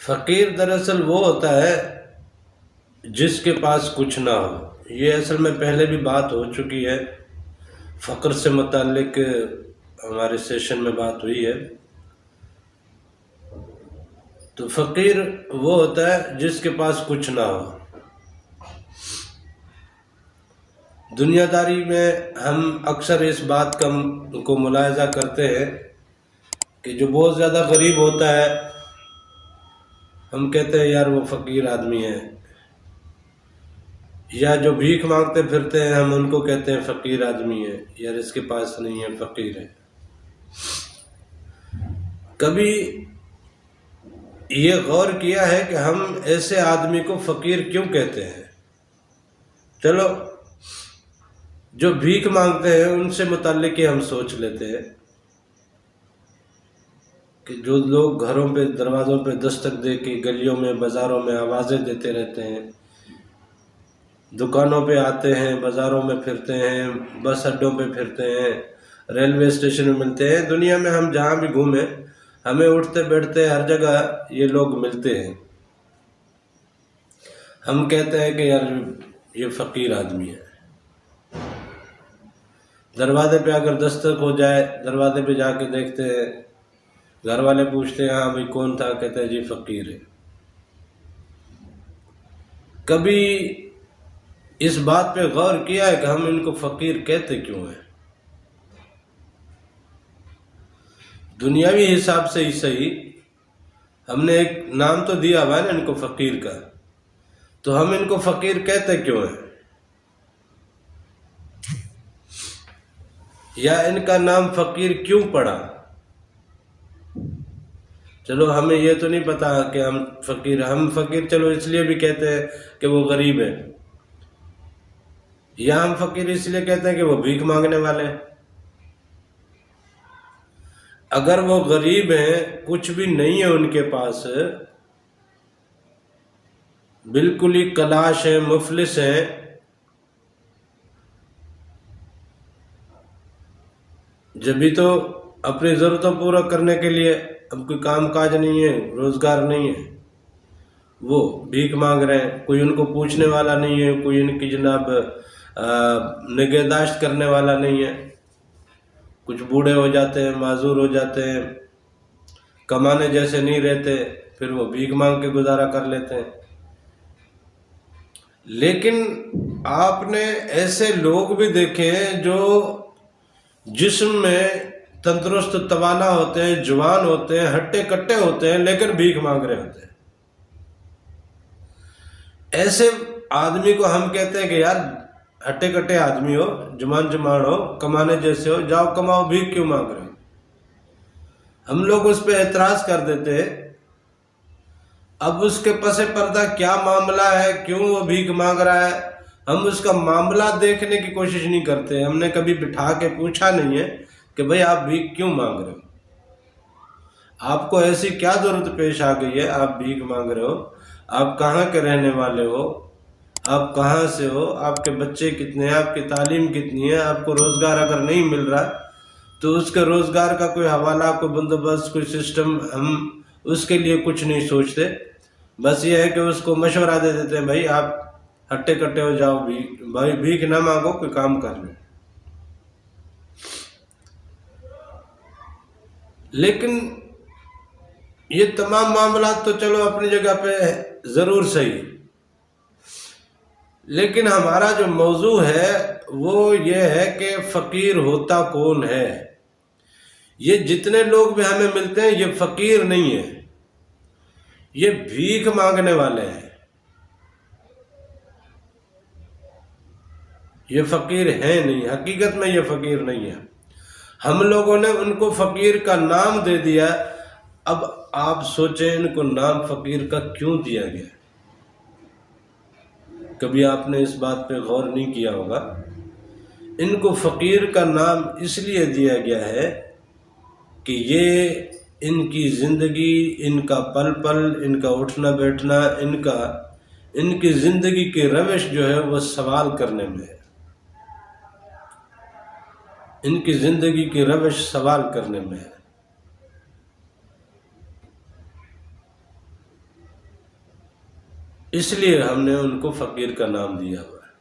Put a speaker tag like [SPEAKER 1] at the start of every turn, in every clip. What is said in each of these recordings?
[SPEAKER 1] فقیر دراصل وہ ہوتا ہے جس کے پاس کچھ نہ ہو۔ یہ اصل میں پہلے بھی بات ہو چکی ہے، فقر سے متعلق ہمارے سیشن میں بات ہوئی ہے۔ تو فقیر وہ ہوتا ہے جس کے پاس کچھ نہ ہو۔ دنیا داری میں ہم اکثر اس بات کو ملاحظہ کرتے ہیں کہ جو بہت زیادہ غریب ہوتا ہے ہم کہتے ہیں یار وہ فقیر آدمی ہے، یا جو بھیک مانگتے پھرتے ہیں ہم ان کو کہتے ہیں فقیر آدمی ہے، یار اس کے پاس نہیں ہے، فقیر ہے۔ کبھی یہ غور کیا ہے کہ ہم ایسے آدمی کو فقیر کیوں کہتے ہیں؟ چلو جو بھیک مانگتے ہیں ان سے متعلق ہی ہم سوچ لیتے ہیں کہ جو لوگ گھروں پہ دروازوں پہ دستک دے کے گلیوں میں بازاروں میں آوازیں دیتے رہتے ہیں، دکانوں پہ آتے ہیں، بازاروں میں پھرتے ہیں، بس اڈوں پہ پھرتے ہیں، ریلوے اسٹیشن میں ملتے ہیں، دنیا میں ہم جہاں بھی گھومیں ہمیں اٹھتے بیٹھتے ہر جگہ یہ لوگ ملتے ہیں، ہم کہتے ہیں کہ یار یہ فقیر آدمی ہے۔ دروازے پہ اگر دستک ہو جائے، دروازے پہ جا کے دیکھتے ہیں، گھر والے پوچھتے ہیں ہاں بھائی کون تھا، کہتے ہیں جی فقیر ہے۔ کبھی اس بات پہ غور کیا ہے کہ ہم ان کو فقیر کہتے کیوں ہیں؟ دنیاوی حساب سے ہی صحیح، ہم نے ایک نام تو دیا ہوا ہے نا ان کو فقیر کا، تو ہم ان کو فقیر کہتے کیوں ہیں؟ یا ان کا نام فقیر کیوں پڑا؟ چلو ہمیں یہ تو نہیں پتا کہ ہم فقیر چلو اس لیے بھی کہتے ہیں کہ وہ غریب ہے، یا ہم فقیر اس لیے کہتے ہیں کہ وہ بھیک مانگنے والے ہیں۔ اگر وہ غریب ہیں، کچھ بھی نہیں ہے ان کے پاس، بالکل ہی کلاش ہیں، مفلس ہیں، جبھی تو اپنی ضرورتوں پورا کرنے کے لیے اب کوئی کام کاج نہیں ہے، روزگار نہیں ہے، وہ بھیک مانگ رہے ہیں، کوئی ان کو پوچھنے والا نہیں ہے، کوئی ان کی جناب نگہداشت کرنے والا نہیں ہے، کچھ بوڑھے ہو جاتے ہیں، معذور ہو جاتے ہیں، کمانے جیسے نہیں رہتے، پھر وہ بھیک مانگ کے گزارا کر لیتے ہیں۔ لیکن آپ نے ایسے لوگ بھی دیکھے ہیں جو جسم میں تندرست توانا ہوتے ہیں، جوان ہوتے ہیں، ہٹے کٹے ہوتے ہیں، لیکن بھیک مانگ رہے ہوتے ہیں۔ ایسے آدمی کو ہم کہتے ہیں کہ یار ہٹے کٹے آدمی ہو، جوان ہو، کمانے جیسے ہو، جاؤ کماؤ، بھیک کیوں مانگ رہے ہو؟ ہم لوگ اس پہ اعتراض کر دیتے ہیں۔ اب اس کے پس پردہ کیا معاملہ ہے، کیوں وہ بھیک مانگ رہا ہے، ہم اس کا معاملہ دیکھنے کی کوشش نہیں کرتے۔ ہم نے کبھی بٹھا کے پوچھا نہیں ہے کہ بھئی آپ بھیک کیوں مانگ رہے ہو، آپ کو ایسی کیا ضرورت پیش آ گئی ہے، آپ بھیک مانگ رہے ہو، آپ کہاں کے رہنے والے ہو، آپ کہاں سے ہو، آپ کے بچے کتنے ہیں، آپ کی تعلیم کتنی ہے، آپ کو روزگار اگر نہیں مل رہا تو اس کے روزگار کا کوئی حوالہ، کوئی بندوبست، کوئی سسٹم، ہم اس کے لیے کچھ نہیں سوچتے۔ بس یہ ہے کہ اس کو مشورہ دے دیتے ہیں بھائی آپ ہٹے کٹے ہو جاؤ، بھائی بھیک نہ مانگو، کوئی کام کر لو۔ لیکن یہ تمام معاملات تو چلو اپنی جگہ پہ ضرور صحیح، لیکن ہمارا جو موضوع ہے وہ یہ ہے کہ فقیر ہوتا کون ہے؟ یہ جتنے لوگ بھی ہمیں ملتے ہیں یہ فقیر نہیں ہے، یہ بھیک مانگنے والے ہیں، یہ فقیر ہیں نہیں، حقیقت میں یہ فقیر نہیں ہے۔ ہم لوگوں نے ان کو فقیر کا نام دے دیا۔ اب آپ سوچیں ان کو نام فقیر کا کیوں دیا گیا؟ کبھی آپ نے اس بات پہ غور نہیں کیا ہوگا۔ ان کو فقیر کا نام اس لیے دیا گیا ہے کہ یہ ان کی زندگی، ان کا پل پل، ان کا اٹھنا بیٹھنا، ان کی زندگی کی روش جو ہے وہ سوال کرنے میں ہے، ان کی زندگی کی روش سوال کرنے میں ہے۔ اس لیے ہم نے ان کو فقیر کا نام دیا ہوا ہے۔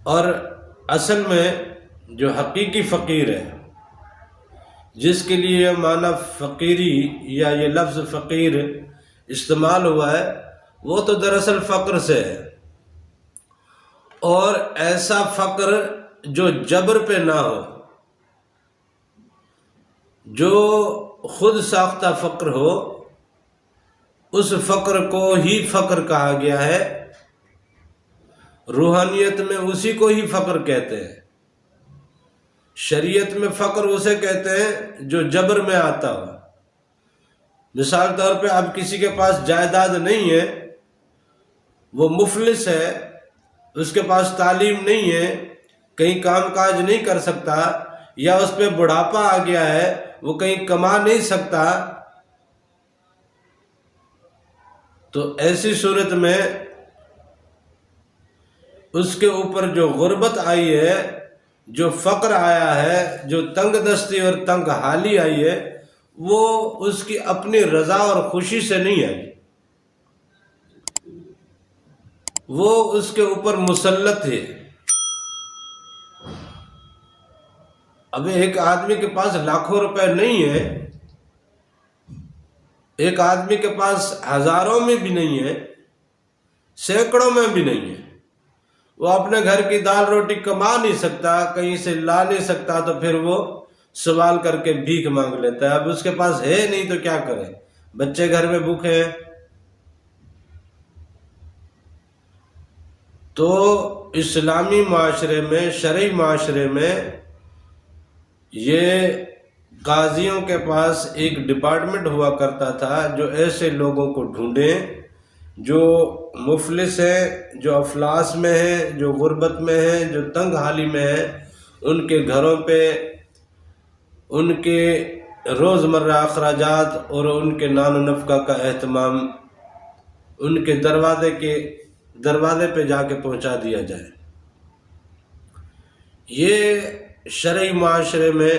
[SPEAKER 1] اور اصل میں جو حقیقی فقیر ہے، جس کے لیے یہ معنی فقیری یا یہ لفظ فقیر استعمال ہوا ہے، وہ تو دراصل فقر سے ہے، اور ایسا فقر جو جبر پہ نہ ہو، جو خود ساختہ فقر ہو، اس فقر کو ہی فقر کہا گیا ہے۔ روحانیت میں اسی کو ہی فقر کہتے ہیں، شریعت میں فقر اسے کہتے ہیں جو جبر میں آتا ہو۔ مثال طور پہ اب کسی کے پاس جائیداد نہیں ہے، وہ مفلس ہے، اس کے پاس تعلیم نہیں ہے، کہیں کام کاج نہیں کر سکتا، یا اس پہ بڑھاپا آ گیا ہے، وہ کہیں کما نہیں سکتا، تو ایسی صورت میں اس کے اوپر جو غربت آئی ہے، جو فقر آیا ہے، جو تنگ دستی اور تنگ حالی آئی ہے، وہ اس کی اپنی رضا اور خوشی سے نہیں آئی، وہ اس کے اوپر مسلط ہے۔ اب ایک آدمی کے پاس لاکھوں روپے نہیں ہے، ایک آدمی کے پاس ہزاروں میں بھی نہیں ہے، سینکڑوں میں بھی نہیں ہے، وہ اپنے گھر کی دال روٹی کما نہیں سکتا، کہیں سے لا نہیں سکتا، تو پھر وہ سوال کر کے بھیک مانگ لیتا ہے۔ اب اس کے پاس ہے نہیں تو کیا کرے، بچے گھر میں بھوکے ہیں۔ تو اسلامی معاشرے میں، شرعی معاشرے میں، یہ قاضیوں کے پاس ایک ڈپارٹمنٹ ہوا کرتا تھا جو ایسے لوگوں کو ڈھونڈیں جو مفلس ہیں، جو افلاس میں ہیں، جو غربت میں ہیں، جو تنگ حالی میں ہیں، ان کے گھروں پہ ان کے روزمرہ اخراجات اور ان کے نان و نفقہ کا اہتمام ان کے دروازے پہ جا کے پہنچا دیا جائے۔ یہ شرعی معاشرے میں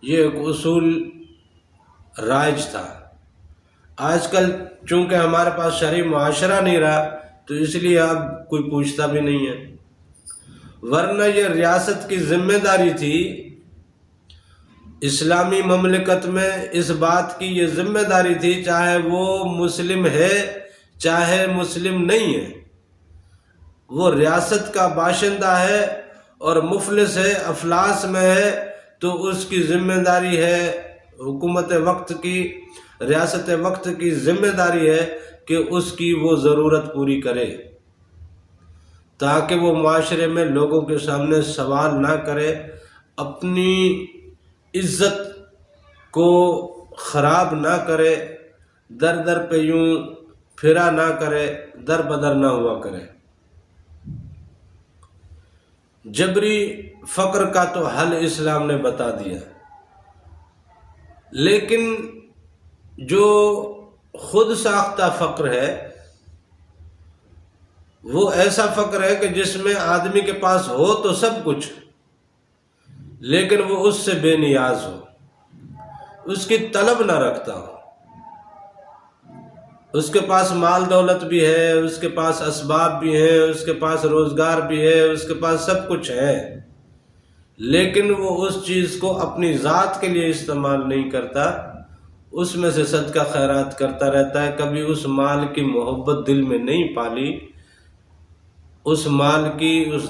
[SPEAKER 1] یہ ایک اصول رائج تھا۔ آج کل چونکہ ہمارے پاس شرعی معاشرہ نہیں رہا، تو اس لیے اب کوئی پوچھتا بھی نہیں ہے، ورنہ یہ ریاست کی ذمہ داری تھی۔ اسلامی مملکت میں اس بات کی یہ ذمہ داری تھی، چاہے وہ مسلم ہے چاہے مسلم نہیں ہے، وہ ریاست کا باشندہ ہے اور مفلس ہے، افلاس میں ہے، تو اس کی ذمہ داری ہے، حکومت وقت کی، ریاست وقت کی ذمہ داری ہے کہ اس کی وہ ضرورت پوری کرے، تاکہ وہ معاشرے میں لوگوں کے سامنے سوال نہ کرے، اپنی عزت کو خراب نہ کرے، در در پہ یوں پھرا نہ کرے، در بدر نہ ہوا کرے۔ جبری فقر کا تو حل اسلام نے بتا دیا، لیکن جو خود ساختہ فقر ہے، وہ ایسا فقر ہے کہ جس میں آدمی کے پاس ہو تو سب کچھ، لیکن وہ اس سے بے نیاز ہو، اس کی طلب نہ رکھتا ہو، اس کے پاس مال دولت بھی ہے، اس کے پاس اسباب بھی ہیں، اس کے پاس روزگار بھی ہے، اس کے پاس سب کچھ ہے، لیکن وہ اس چیز کو اپنی ذات کے لیے استعمال نہیں کرتا، اس میں سے صدقہ خیرات کرتا رہتا ہے، کبھی اس مال کی محبت دل میں نہیں پالی، اس مال کی، اس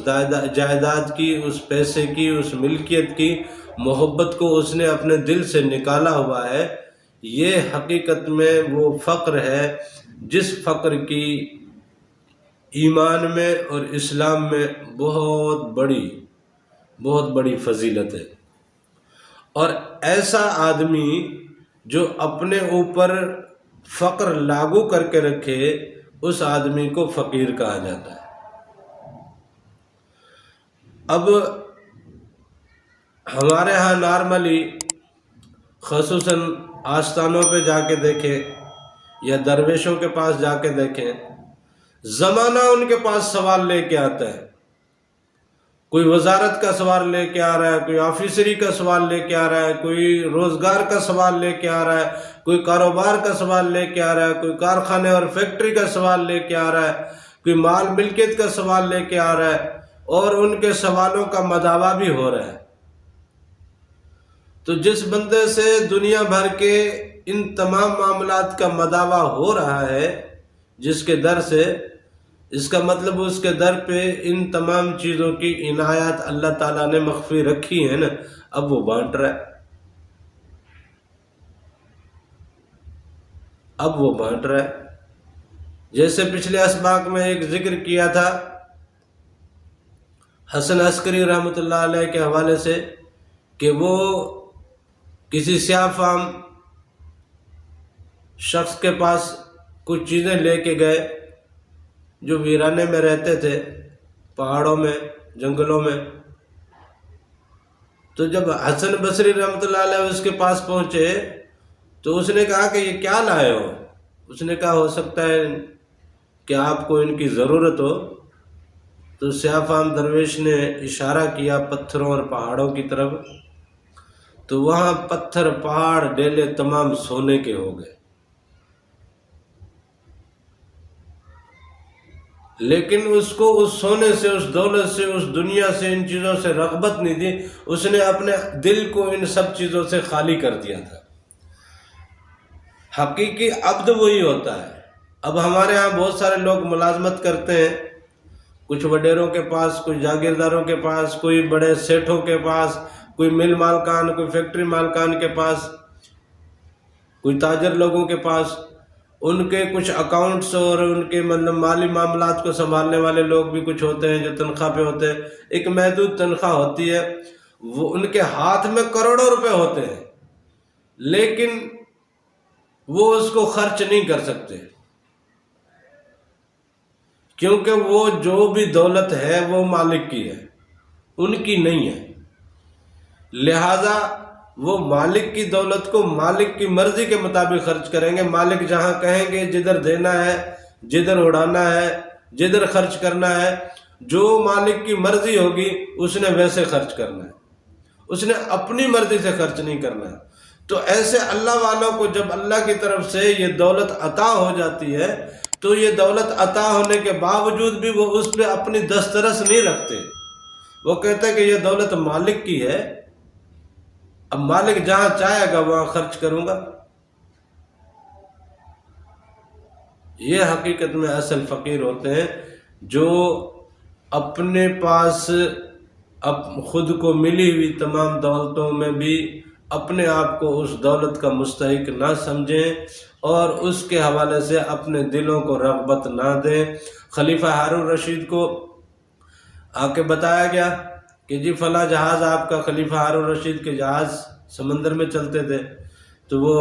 [SPEAKER 1] جائیداد کی، اس پیسے کی، اس ملکیت کی محبت کو اس نے اپنے دل سے نکالا ہوا ہے۔ یہ حقیقت میں وہ فقر ہے جس فقر کی ایمان میں اور اسلام میں بہت بڑی فضیلت ہے۔ اور ایسا آدمی جو اپنے اوپر فقر لاگو کر کے رکھے، اس آدمی کو فقیر کہا جاتا ہے۔ اب ہمارے ہاں نارملی خصوصاً آستانوں پہ جا کے دیکھیں یا درویشوں کے پاس جا کے دیکھیں، زمانہ ان کے پاس سوال لے کے آتا ہے، کوئی وزارت کا سوال لے کے آ رہا ہے، کوئی آفیسری کا سوال لے کے آ رہا ہے، کوئی روزگار کا سوال لے کے آ رہا ہے، کوئی کاروبار کا سوال لے کے آ رہا ہے، کوئی کارخانے اور فیکٹری کا سوال لے کے آ رہا ہے، کوئی مال ملکیت کا سوال لے کے آ رہا ہے، اور ان کے سوالوں کا مداوع بھی ہو رہا ہے۔ تو جس بندے سے دنیا بھر کے ان تمام معاملات کا مداوع ہو رہا ہے، جس کے در سے، اس کا مطلب اس کے در پہ ان تمام چیزوں کی عنایات اللہ تعالیٰ نے مخفی رکھی ہے نا، اب وہ بانٹ رہا ہے، اب وہ بانٹ رہا ہے۔ جیسے پچھلے اسباق میں ایک ذکر کیا تھا حسن عسکری رحمۃ اللہ علیہ کے حوالے سے، کہ وہ کسی سیاہ فام شخص کے پاس کچھ چیزیں لے کے گئے جو ویرانے میں رہتے تھے، پہاڑوں میں، جنگلوں میں۔ تو جب حسن بصری رحمۃ اللہ علیہ اس کے پاس پہنچے تو اس نے کہا کہ یہ کیا لائے ہو؟ اس نے کہا ہو سکتا ہے کہ آپ کو ان کی ضرورت ہو۔ تو سیاہ فام درویش نے اشارہ کیا پتھروں اور پہاڑوں کی طرف، تو وہاں پتھر، پہاڑ، ڈیلے تمام سونے کے ہو گئے۔ لیکن اس کو اس سونے سے، اس دولت سے، اس دنیا سے، ان چیزوں سے رغبت نہیں تھی، اس نے اپنے دل کو ان سب چیزوں سے خالی کر دیا تھا۔ حقیقی عبد وہی ہوتا ہے۔ اب ہمارے ہاں بہت سارے لوگ ملازمت کرتے ہیں، کچھ وڈیروں کے پاس، کچھ جاگیرداروں کے پاس، کوئی بڑے سیٹھوں کے پاس، کوئی مل مالکان، کوئی فیکٹری مالکان کے پاس، کوئی تاجر لوگوں کے پاس، ان کے کچھ اکاؤنٹس اور ان کے مطلب مالی معاملات کو سنبھالنے والے لوگ بھی کچھ ہوتے ہیں جو تنخواہ پہ ہوتے ہیں، ایک محدود تنخواہ ہوتی ہے، وہ ان کے ہاتھ میں کروڑوں روپے ہوتے ہیں، لیکن وہ اس کو خرچ نہیں کر سکتے، کیونکہ وہ جو بھی دولت ہے وہ مالک کی ہے، ان کی نہیں ہے۔ لہذا وہ مالک کی دولت کو مالک کی مرضی کے مطابق خرچ کریں گے۔ مالک جہاں کہیں گے جدھر دینا ہے، جدھر اڑانا ہے، جدھر خرچ کرنا ہے، جو مالک کی مرضی ہوگی اس نے ویسے خرچ کرنا ہے، اس نے اپنی مرضی سے خرچ نہیں کرنا ہے۔ تو ایسے اللہ والوں کو جب اللہ کی طرف سے یہ دولت عطا ہو جاتی ہے تو یہ دولت عطا ہونے کے باوجود بھی وہ اس پہ اپنی دسترس نہیں رکھتے، وہ کہتے ہیں کہ یہ دولت مالک کی ہے، اب مالک جہاں چاہے گا وہاں خرچ کروں گا۔ یہ حقیقت میں اصل فقیر ہوتے ہیں جو اپنے پاس خود کو ملی ہوئی تمام دولتوں میں بھی اپنے آپ کو اس دولت کا مستحق نہ سمجھیں اور اس کے حوالے سے اپنے دلوں کو رغبت نہ دیں۔ خلیفہ ہارون رشید کو آ کے بتایا گیا کہ جی فلاں جہاز آپ کا، خلیفہ ہارون رشید کے جہاز سمندر میں چلتے تھے، تو وہ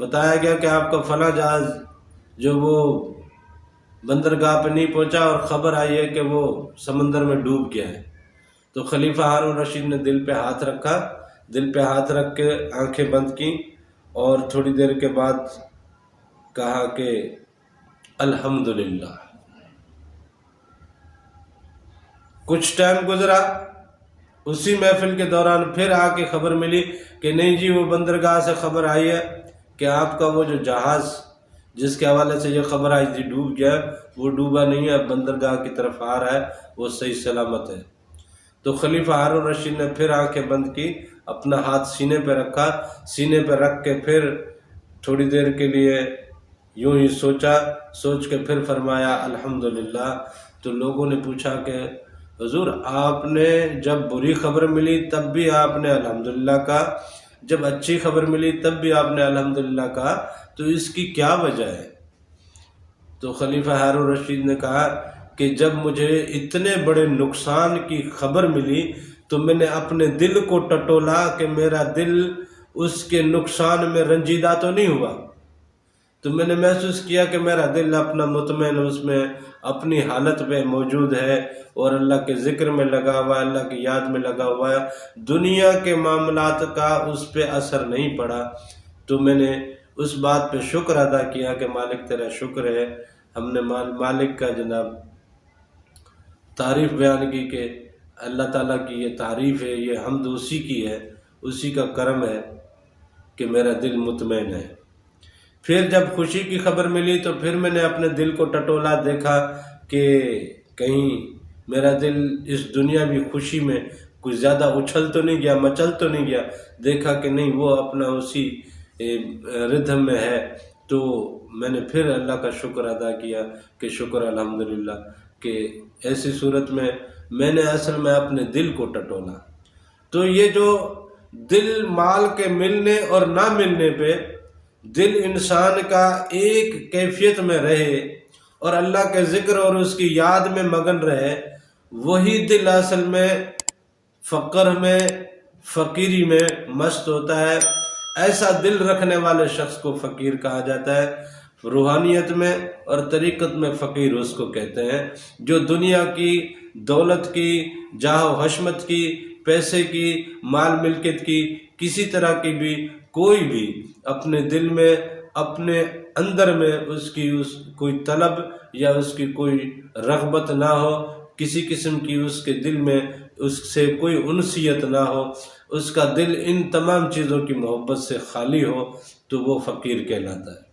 [SPEAKER 1] بتایا گیا کہ آپ کا فلاں جہاز جو وہ بندرگاہ پہ نہیں پہنچا اور خبر آئی ہے کہ وہ سمندر میں ڈوب گیا ہے۔ تو خلیفہ ہارون رشید نے دل پہ ہاتھ رکھا، دل پہ ہاتھ رکھ کے آنکھیں بند کی اور تھوڑی دیر کے بعد کہا کہ الحمدللہ۔ کچھ ٹائم گزرا، اسی محفل کے دوران پھر آ کے خبر ملی کہ نہیں جی وہ بندرگاہ سے خبر آئی ہے کہ آپ کا وہ جو جہاز جس کے حوالے سے یہ خبر آئی تھی ڈوب گیا، وہ ڈوبا نہیں ہے، اب بندرگاہ کی طرف آ رہا ہے، وہ صحیح سلامت ہے۔ تو خلیفہ ہارون رشید نے پھر آنکھیں بند کی، اپنا ہاتھ سینے پہ رکھا، سینے پہ رکھ کے پھر تھوڑی دیر کے لیے یوں ہی سوچا، سوچ کے پھر فرمایا الحمدللہ۔ تو لوگوں نے پوچھا کہ حضور آپ نے جب بری خبر ملی تب بھی آپ نے الحمدللہ کہا، جب اچھی خبر ملی تب بھی آپ نے الحمدللہ کہا، تو اس کی کیا وجہ ہے؟ تو خلیفہ ہارون رشید نے کہا کہ جب مجھے اتنے بڑے نقصان کی خبر ملی تو میں نے اپنے دل کو ٹٹولا کہ میرا دل اس کے نقصان میں رنجیدہ تو نہیں ہوا، تو میں نے محسوس کیا کہ میرا دل اپنا مطمئن اس میں اپنی حالت میں موجود ہے اور اللہ کے ذکر میں لگا ہوا ہے، اللہ کی یاد میں لگا ہوا ہے، دنیا کے معاملات کا اس پہ اثر نہیں پڑا۔ تو میں نے اس بات پہ شکر ادا کیا کہ مالک تیرا شکر ہے۔ ہم نے مالک کا جناب تعریف بیان کی کہ اللہ تعالیٰ کی یہ تعریف ہے، یہ حمد اسی کی ہے، اسی کا کرم ہے کہ میرا دل مطمئن ہے۔ پھر جب خوشی کی خبر ملی تو پھر میں نے اپنے دل کو ٹٹولا، دیکھا کہ کہیں میرا دل اس دنیاوی خوشی میں کچھ زیادہ اچھل تو نہیں گیا، مچل تو نہیں گیا۔ دیکھا کہ نہیں، وہ اپنا اسی ردھم میں ہے۔ تو میں نے پھر اللہ کا شکر ادا کیا کہ شکر الحمدللہ، کہ ایسی صورت میں میں نے اصل میں اپنے دل کو ٹٹولا۔ تو یہ جو دل مال کے ملنے اور نہ ملنے پہ دل انسان کا ایک کیفیت میں رہے اور اللہ کے ذکر اور اس کی یاد میں مگن رہے، وہی دل اصل میں فقر میں، فقیری میں مست ہوتا ہے۔ ایسا دل رکھنے والے شخص کو فقیر کہا جاتا ہے۔ روحانیت میں اور طریقت میں فقیر اس کو کہتے ہیں جو دنیا کی، دولت کی، جاہ و حشمت کی، پیسے کی، مال ملکت کی، کسی طرح کی بھی کوئی بھی اپنے دل میں، اپنے اندر میں اس کی کوئی طلب یا اس کی کوئی رغبت نہ ہو، کسی قسم کی اس کے دل میں اس سے کوئی انسیت نہ ہو، اس کا دل ان تمام چیزوں کی محبت سے خالی ہو، تو وہ فقیر کہلاتا ہے۔